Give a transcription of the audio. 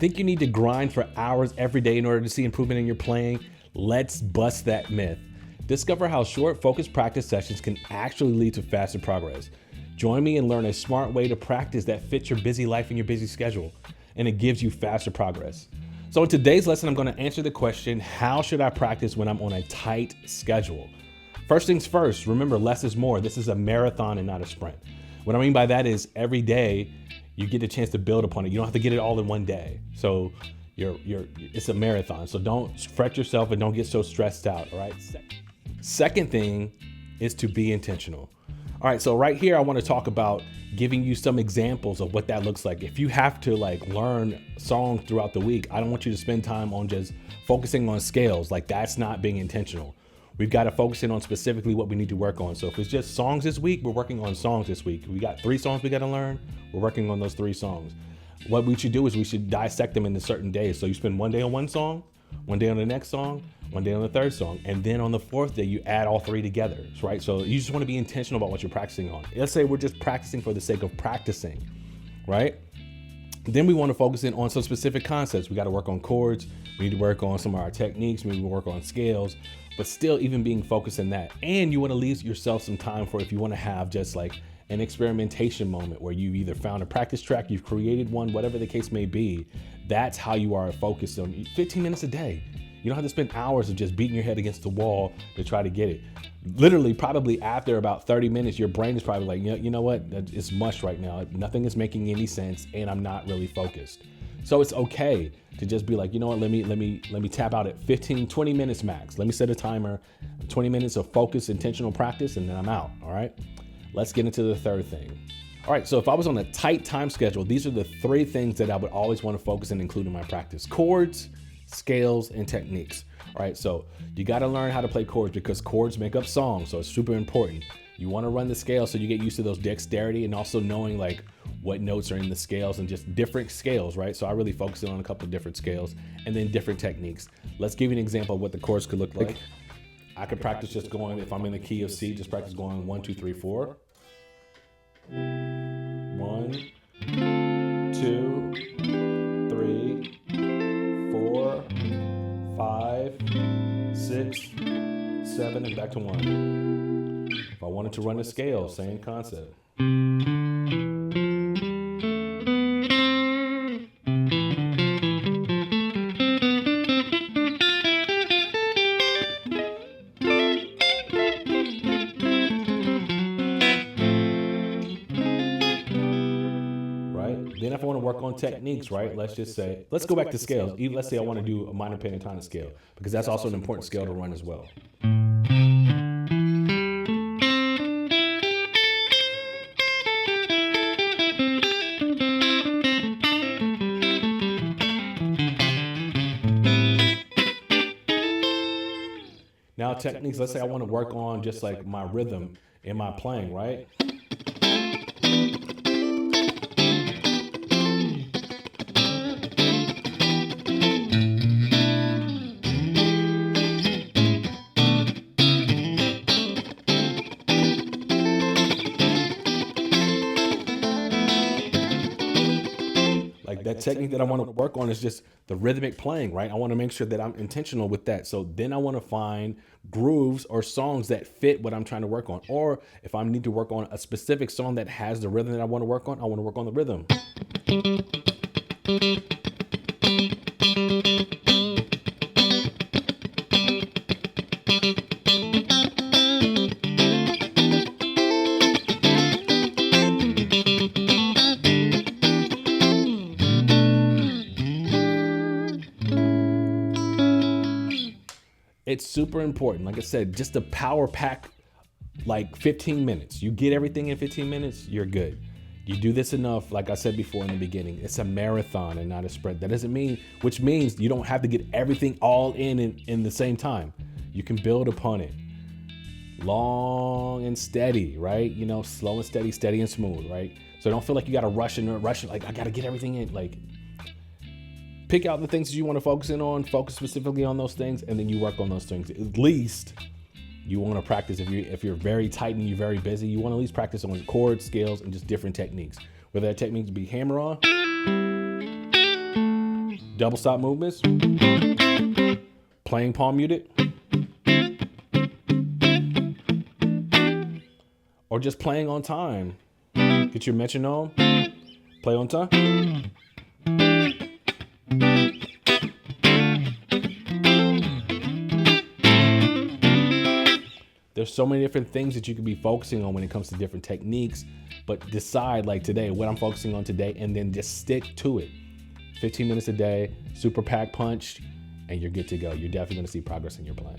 Think you need to grind for hours every day in order to see improvement in your playing? Let's bust that myth. Discover how short, focused practice sessions can actually lead to faster progress. Join me and learn a smart way to practice that fits your busy life and your busy schedule, and it gives you faster progress. So in today's lesson, I'm going to answer the question, how should I practice when I'm on a tight schedule? First things first, remember less is more. This is a marathon and not a sprint. What I mean by that is every day you get a chance to build upon it. You don't have to get it all in one day. So it's a marathon. So don't fret yourself and don't get so stressed out. All right. Second thing is to be intentional. All right. So right here, I want to talk about giving you some examples of what that looks like. If you have to learn songs throughout the week, I don't want you to spend time on just focusing on scales. That's not being intentional. We've got to focus in on specifically what we need to work on. So if it's just songs this week, we're working on songs this week. We got 3 songs we got to learn. We're working on those 3 songs. What we should do is we should dissect them into certain days. So you spend one day on one song, one day on the next song, one day on the third song. And then on the 4th day, you add all 3 together, right? So you just want to be intentional about what you're practicing on. Let's say we're just practicing for the sake of practicing, right? Then we want to focus in on some specific concepts. We got to work on chords. We need to work on some of our techniques. We need to work on scales, but still even being focused in that. And you want to leave yourself some time for if you want to have just an experimentation moment where you either found a practice track, you've created one, whatever the case may be. That's how you are focused on 15 minutes a day. You don't have to spend hours of just beating your head against the wall to try to get it. Literally, probably after about 30 minutes, your brain is probably like, you know what? It's mush right now. Nothing is making any sense and I'm not really focused. So it's okay to just be like, you know what? Let me tap out at 15, 20 minutes max. Let me set a timer, 20 minutes of focused, intentional practice, and then I'm out. All right. Let's get into the third thing. All right. So if I was on a tight time schedule, these are the 3 things that I would always want to focus and include in my practice: chords, scales, and techniques. All right. So you got to learn how to play chords because chords make up songs. So it's super important. You want to run the scales so you get used to those dexterity and also knowing what notes are in the scales and just different scales, right? So I really focus on a couple of different scales and then different techniques. Let's give you an example of what the chords could look like. I could practice just going, if I'm in the key of C, just practice going 1, 2, 3, 4. 1, 2, 3, 4, 5, 6, 7, and back to 1. If I wanted to run the scale, same concept. Then if I want to work on techniques, right, let's go back to scales. Even let's say I want to do a minor pentatonic scale, because that's also an important scale to run as well. Now techniques, let's say I want to work on just my rhythm in my playing, right? That technique that I want to work on is just the rhythmic playing, right? I want to make sure that I'm intentional with that. So then I want to find grooves or songs that fit what I'm trying to work on. Or if I need to work on a specific song that has the rhythm that I want to work on, I want to work on the rhythm. It's super important. Like I said, just to power pack 15 minutes. You get everything in 15 minutes, you're good. You do this enough, like I said before in the beginning, it's a marathon and not a sprint. That doesn't mean, which means you don't have to get everything all in the same time. You can build upon it. Long and steady, right? Slow and steady, steady and smooth, right? So don't feel like you got to rush it, I got to get everything in. Pick out the things that you want to focus in on, focus specifically on those things, and then you work on those things. At least you want to practice, if you're very tight and you're very busy, you want to at least practice on chords, scales, and just different techniques. Whether that technique be hammer on, double stop movements, playing palm muted, or just playing on time. Get your metronome, play on time. There's so many different things that you could be focusing on when it comes to different techniques, but decide like today, what I'm focusing on today, and then just stick to it. 15 minutes a day, super pack punch, and you're good to go. You're definitely gonna see progress in your playing.